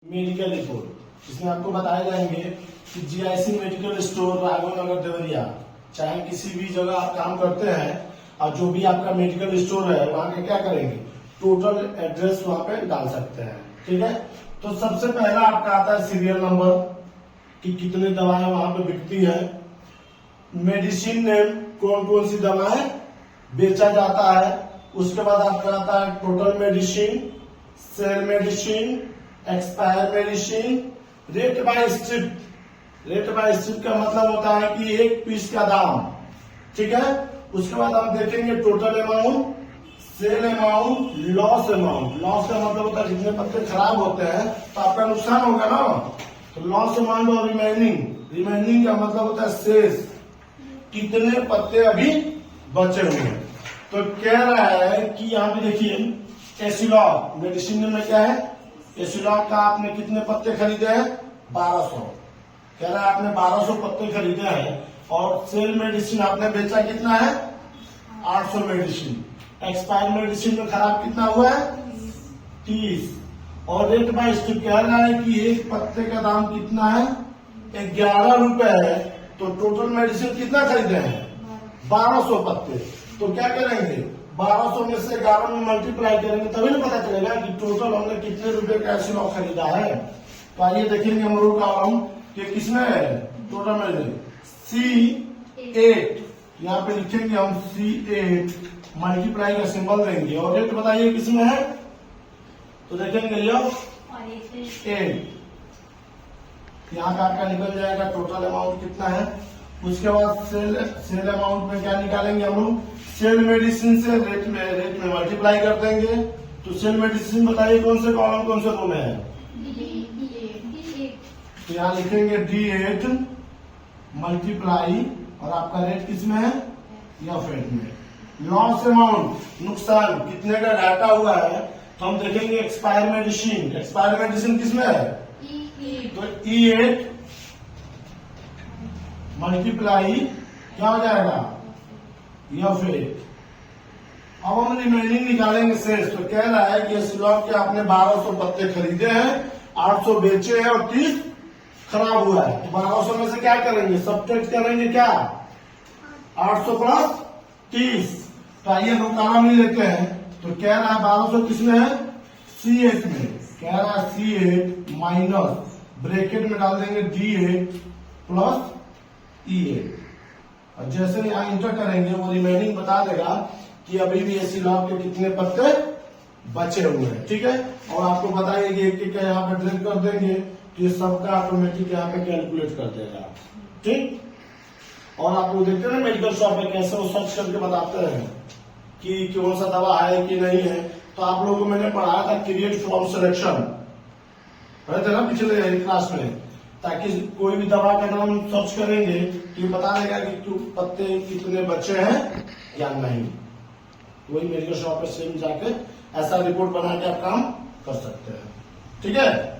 Medical report, जिसमें आपको बताए जाएंगे कि जीआईसी मेडिकल स्टोर राघव नगर देवरिया, चाहे किसी भी जगह आप काम करते हैं और जो भी आपका मेडिकल स्टोर है वहाँ के क्या करेंगे, टोटल एड्रेस वहाँ पे डाल सकते हैं। ठीक है, तो सबसे पहला आपका आता है सीरियल नंबर कि कितनी दवाएं वहाँ पे बिकती है, मेडिसिन नेम, कौन कौन सी दवाएं बेचा जाता है, उसके बाद आपका आता है total medicine, sale medicine, expire medicine, rate by strip. Rate by strip का मतलब होता है कि एक पीस का दाम। ठीक है, उसके बाद हम देखेंगे total amount, sale amount, loss amount. Loss का मतलब होता है जितने पत्ते खराब होते हैं तो आपका नुकसान होगा ना, तो लॉस अमाउंट और रिमेनिंग। रिमेनिंग का मतलब होता है शेष, कितने पत्ते अभी बचे हुए हैं। तो कह रहा है कि यहाँ पे देखिए एसिलॉग मेडिसिन में क्या है, एसिलॉग का आपने कितने पत्ते खरीदे हैं, 1200। कह रहा है आपने 1200 पत्ते खरीदे हैं और सेल मेडिसिन आपने बेचा कितना है, 800 मेडिसिन। एक्सपायर मेडिसिन में खराब कितना हुआ है, 30। और रेट बाय स्ट्रिप कह रहा है कि एक पत्ते का दाम कितना है, 11 रुपए है। तो टोटल मेडिसिन कितना खरीदे हैं, 1200 पत्ते। तो क्या करेंगे, 1200 में से 11 में मल्टीप्लाई करेंगे तभी ना पता चलेगा कि टोटल हमने कितने रुपए का एसिलॉग खरीदा है। तो आइए देखेंगे हम लोग कि किसमें है टोटल में C8, यहाँ पे लिखेंगे हम C8, मल्टीप्लाई का सिंबल देंगे और रेट बताइए किसमें है, तो देखेंगे ये 8, यहाँ का आपका निकल जाएगा टोटल अमाउंट कितना है। उसके बाद सेल अमाउंट में क्या निकालेंगे हम लोग, सेल मेडिसिन से रेट में मल्टीप्लाई कर देंगे। तो सेल मेडिसिन बताइए कौन से कॉलम कौन से रो में है, तो यहाँ लिखेंगे D8 मल्टीप्लाई और आपका रेट किसमें है, या फेट में। लॉस अमाउंट नुकसान, कितने का घाटा हुआ है, तो हम देखेंगे एक्सपायर मेडिसिन। एक्सपायर मेडिसिन किसमें है, तो E8 मल्टीप्लाई क्या हो जाएगा, या फेट। अब हम रिमेनिंग निकालेंगे शेष। तो कह रहा है कि एसिलॉग के आपने 1200 पत्ते खरीदे हैं, 800 बेचे हैं और 30 खराब हुआ है। तो 1200 में से क्या करेंगे, सब्ट्रैक्ट करेंगे क्या, 800 प्लस 30। तो आइए दो कॉलम ही लेते हैं। तो कह रहा है 1200 किसमें है, C8 में। कह रहा है C8 माइनस ब्रैकेट में डाल देंगे D8 प्लस E8 और जैसे यहाँ इंटर करेंगे वो रिमेनिंग बता देगा कि अभी भी एसिलॉग के कितने पत्ते बचे हुए हैं। ठीक है, और आपको बताइए कि एक यहाँ पे ड्रेस कर देंगे तो ये सबका ऑटोमेटिक यहाँ पे कैलकुलेट कर देगा। ठीक, और आप लोग देखते हैं ना मेडिकल शॉप में कैसे वो सर्च करके बताते हैं कि कौन सा दवा है कि नहीं है। तो आप लोगों को मैंने पढ़ाया था क्रिएट फ्रॉम सिलेक्शन, पढ़े थे ना पिछले क्लास में, ताकि कोई भी दवा का नाम सर्च करेंगे तो बता देगा कि पत्ते कितने बचे हैं या नहीं। वही मेडिकल शॉप पे सेम जाके ऐसा रिपोर्ट बना के आप काम कर सकते हैं। ठीक है।